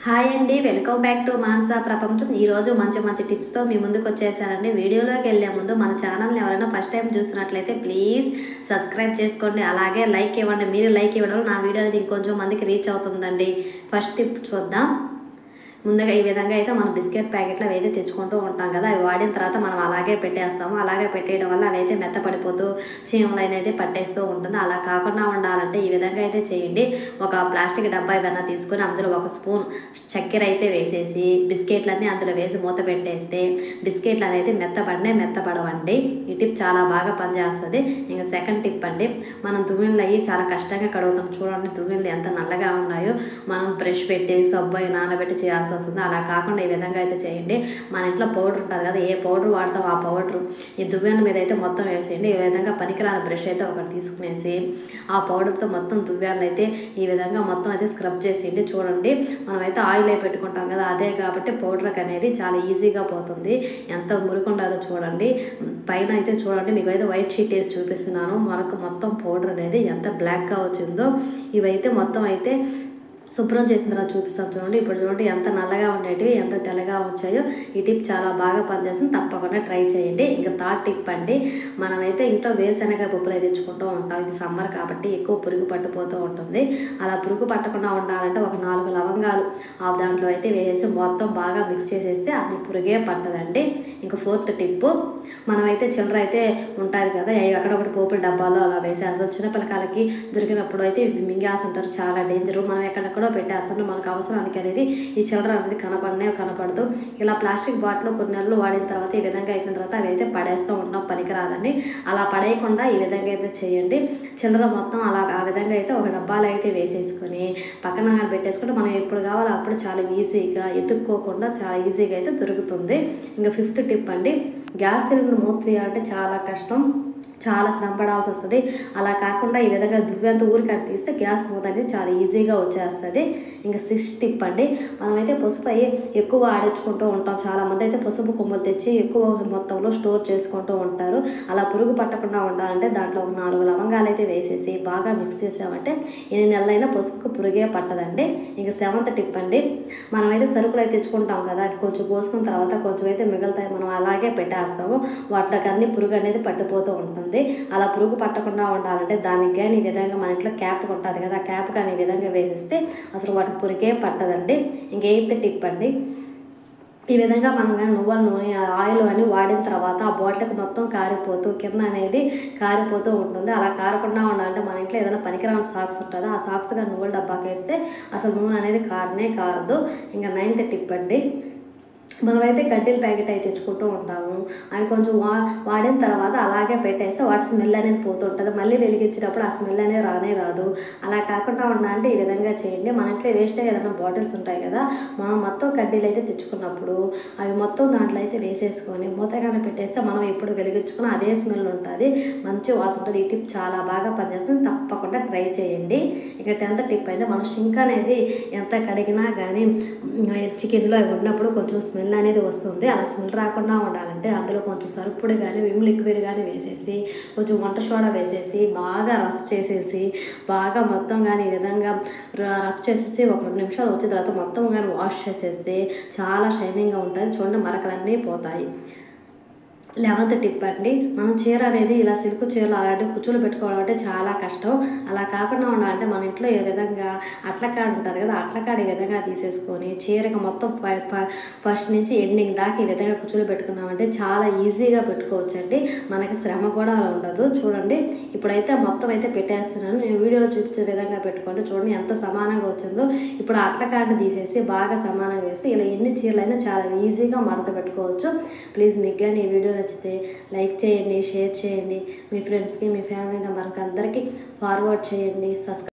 Hi అండి, welcome back to మానస ప్రపంచం. ఈరోజు మంచి టిప్స్తో మీ ముందుకు వచ్చేసానండి. వీడియోలోకి వెళ్ళే ముందు మన ఛానల్ని ఎవరైనా ఫస్ట్ టైం చూసినట్లయితే ప్లీజ్ సబ్స్క్రైబ్ చేసుకోండి, అలాగే లైక్ ఇవ్వండి. మీరు లైక్ ఇవ్వడం నా వీడియో అనేది ఇంకొంచెం మందికి రీచ్ అవుతుందండి. ఫస్ట్ టిప్ చూద్దాం. ముందుగా ఈ విధంగా అయితే మనం బిస్కెట్ ప్యాకెట్లు అవి అయితే తెచ్చుకుంటూ ఉంటాం కదా, అవి వాడిన తర్వాత మనం అలాగే పెట్టేస్తాము. అలాగే పెట్టేయడం వల్ల అవి అయితే మెత్తపడిపోతూ చీమలు అయితే పట్టేస్తూ ఉంటుంది. అలా కాకుండా ఉండాలంటే ఈ విధంగా అయితే చేయండి. ఒక ప్లాస్టిక్ డబ్బా ఏమైనా తీసుకొని అందులో ఒక స్పూన్ చక్కెర అయితే వేసేసి బిస్కెట్లన్నీ అందులో వేసి మూత పెట్టేస్తే బిస్కెట్లు అనేది మెత్తపడవండి. ఈ టిప్ చాలా బాగా పనిచేస్తుంది. ఇంకా సెకండ్ టిప్ అండి, మనం దువ్వెనలు అయ్యి చాలా కష్టంగా కడుగుతాం. చూడండి దువ్వెనలు ఎంత నల్లగా ఉన్నాయో. మనం బ్రష్ పెట్టి సబ్బు నానబెట్టి చేయాల్సి వస్తుంది. అలా కాకుండా ఈ విధంగా అయితే చేయండి. మన ఇంట్లో పౌడర్ ఉంటుంది కదా, ఏ పౌడర్ వాడతాం ఆ పౌడర్ ఈ దువ్వెన మీద అయితే మొత్తం వేసేయండి. ఈ విధంగా పనికిరాని బ్రష్ అయితే ఒకటి తీసుకునేసి ఆ పౌడర్తో మొత్తం దువ్వెనలు అయితే ఈ విధంగా మొత్తం అయితే స్క్రబ్ చేసేయండి. చూడండి మనమైతే ఆయిల్ అయి పెట్టుకుంటాం కదా, అదే కాబట్టి పౌడర్కి అనేది చాలా ఈజీగా పోతుంది. ఎంత మురికుండదో చూడండి. పైన అయితే చూడండి, మీకు అయితే వైట్ షీట్ వేసి చూపిస్తున్నాను. మనకు మొత్తం పౌడర్ అనేది ఎంత బ్లాక్గా వచ్చిందో. ఇవైతే మొత్తం అయితే శుభ్రం చేసిన తర్వాత చూపిస్తాను చూడండి. ఇప్పుడు చూడండి ఎంత నల్లగా ఉండేటివి ఎంత తెల్లగా వచ్చాయో. ఈ టిప్ చాలా బాగా పనిచేస్తుంది, తప్పకుండా ట్రై చేయండి. ఇంకా థర్డ్ టిప్ అండి, మనమైతే ఇంట్లో వేరుశనగ పప్పులు అయితే తెచ్చుకుంటూ ఉంటాం. ఇది సమ్మర్ కాబట్టి ఎక్కువ పురుగు పట్టిపోతూ ఉంటుంది. అలా పురుగు పట్టకుండా ఉండాలంటే ఒక 4 లవంగాలు దాంట్లో అయితే వేసేసి మొత్తం బాగా మిక్స్ చేసేస్తే అసలు పురుగే పట్టదండి. ఇంకా ఫోర్త్ టిప్, మనమైతే చిల్లర అయితే ఉంటుంది కదా, అక్కడొకటి పోపుల డబ్బాలో అలా వేసేస్తాం. చిన్నపిల్లకాయలకి దొరికినప్పుడు అయితే మింగేస్తుంటారు, చాలా డేంజరు. మనం ఎక్కడెక్కడో పెట్టేస్తాం. మనకు అవసరానికి అనేది ఈ చిల్లర అనేది కనపడదు. ఇలా ప్లాస్టిక్ బాటిల్ కొన్ని నెలలు వాడిన తర్వాత ఈ విధంగా అయిన తర్వాత అవి అయితే పడేస్తూ ఉంటాం, పనికిరాదని. అలా పడేయకుండా ఈ విధంగా అయితే చేయండి. చిల్లర మొత్తం అలా ఆ విధంగా అయితే ఒక డబ్బాలో అయితే వేసేసుకొని పక్కన పెట్టేసుకుంటే మనం ఎప్పుడు కావాలో అప్పుడు చాలా ఈజీగా ఎత్తుక్కోకుండా చాలా ఈజీగా అయితే దొరుకుతుంది. ఇంకా ఫిఫ్త్ టిప్ అండి, గ్యాస్ సిలిండర్ మూత తీయాలంటే చాలా కష్టం, చాలా శ్రమ పడాల్సి వస్తుంది. అలా కాకుండా ఈ విధంగా దువ్వెంత ఊరికట్టు తీస్తే గ్యాస్ మూత అనేది చాలా ఈజీగా వచ్చేస్తుంది. ఇంకా సిక్స్త్ టిప్ అండి, మనమైతే పసుపు అయ్యి ఎక్కువ ఆడించుకుంటూ ఉంటాం. చాలామంది అయితే పసుపు కొమ్మలు తెచ్చి ఎక్కువ మొత్తంలో స్టోర్ చేసుకుంటూ ఉంటారు. అలా పురుగు పట్టకుండా ఉండాలంటే దాంట్లో ఒక 4 లవంగాలు అయితే వేసేసి బాగా మిక్స్ చేసామంటే ఎన్ని నెలలైనా పసుపుకు పురుగే పట్టదండి. ఇంకా సెవెంత్ టిప్ అండి, మనమైతే సరుకులు అయితే తెచ్చుకుంటాం కదా, కొంచెం పోసుకున్న తర్వాత కొంచెం అయితే మిగులుతాయి, మనం అలాగే పెట్టేస్తాము. వాటికి అన్ని పురుగు అనేది పట్టిపోతూ ఉంటుంది. అలా పురుగు పట్టకుండా ఉండాలంటే దానికి కానీ ఈ విధంగా మన ఇంట్లో క్యాప్ ఉంటుంది కదా, ఆ క్యాప్ కానీ ఈ విధంగా వేసేస్తే అసలు వాటికి పురుగే పట్టదండి. ఇంక ఎయిత్ టిప్ అండి, ఈ విధంగా మనం కానీ నువ్వుల నూనె ఆయిల్ అని వాడిన తర్వాత ఆ బాటిల్కి మొత్తం కారిపోతూ కింద అనేది కారిపోతూ ఉంటుంది. అలా కారకుండా ఉండాలంటే మన ఇంట్లో ఏదైనా పనికిరాని సాక్స్ ఉంటుంది, ఆ సాక్స్గా నువ్వుల డబ్బాకి వేస్తే అసలు నూనె అనేది కారదు. ఇంకా 9th టిప్ అండి, మనమైతే కడ్డీల ప్యాకెట్ అయితే తెచ్చుకుంటూ ఉంటాము. అవి కొంచెం వాడిన తర్వాత అలాగే పెట్టేస్తే వాటి స్మెల్ అనేది పోతుంటుంది. మళ్ళీ వెలిగించినప్పుడు ఆ స్మెల్ అనేది రాదు. అలా కాకుండా ఉండాలంటే ఈ విధంగా చేయండి. మన ఇంట్లో వేస్ట్గా ఏదైనా బాటిల్స్ ఉంటాయి కదా, మనం మొత్తం కడ్డీలు అయితే తెచ్చుకున్నప్పుడు అవి మొత్తం దాంట్లో అయితే వేసేసుకొని మూతగానే పెట్టేస్తే మనం ఎప్పుడు వెలిగించుకుని అదే స్మెల్ ఉంటుంది, మంచి వాసన ఉంటుంది. ఈ టిప్ చాలా బాగా పనిచేస్తుంది, తప్పకుండా ట్రై చేయండి. ఇక 10th టిప్ అయితే మనం షింక్ అనేది ఎంత కడిగినా కానీ చికెన్లో అవి ఉన్నప్పుడు కొంచెం స్మెల్ అనేది వస్తుంది. అలా స్మెల్ రాకుండా ఉండాలంటే అందులో కొంచెం సరుపుడు కానీ విమ్ లిక్విడ్ కానీ వేసేసి కొంచెం వంట సోడా వేసేసి బాగా రఫ్ చేసేసి బాగా మొత్తం కానీ ఈ విధంగా రఫ్ చేసేసి ఒక 2 నిమిషాలు వచ్చిన తర్వాత మొత్తం కానీ వాష్ చేసేస్తే చాలా షైనింగ్గా ఉంటుంది. చూడండి మరకలన్నీ పోతాయి. 11th టిప్ అండి, మనం చీర అనేది ఇలా సిల్క్ చీరలు అలాంటి కుచ్చులు పెట్టుకోవడం అంటే చాలా కష్టం. అలా కాకుండా ఉండాలంటే మన ఇంట్లో ఈ విధంగా అట్లకాడ ఉంటుంది కదా, అట్లకాడ ఈ విధంగా తీసేసుకొని చీరకు మొత్తం ఫస్ట్ నుంచి ఎండింగ్ దాకా ఈ విధంగా కుచ్చులు పెట్టుకున్నామంటే చాలా ఈజీగా పెట్టుకోవచ్చు అండి. మనకి శ్రమ కూడా ఉండదు. చూడండి ఇప్పుడైతే మొత్తం అయితే పెట్టేస్తున్నాను, నేను వీడియోలో చూపించే విధంగా పెట్టుకోండి. చూడండి ఎంత సమానంగా వచ్చిందో. ఇప్పుడు అట్లకాడని తీసేసి బాగా సమానంగా వేసి ఇలా ఎన్ని చీరలైనా చాలా ఈజీగా మడత పెట్టుకోవచ్చు. ప్లీజ్ మీకు కానీ ఈ వీడియో నచ్చితే లైక్ చేయండి, షేర్ చేయండి, మీ ఫ్రెండ్స్కి మీ ఫ్యామిలీ మెంబర్కి అందరికీ ఫార్వర్డ్ చేయండి.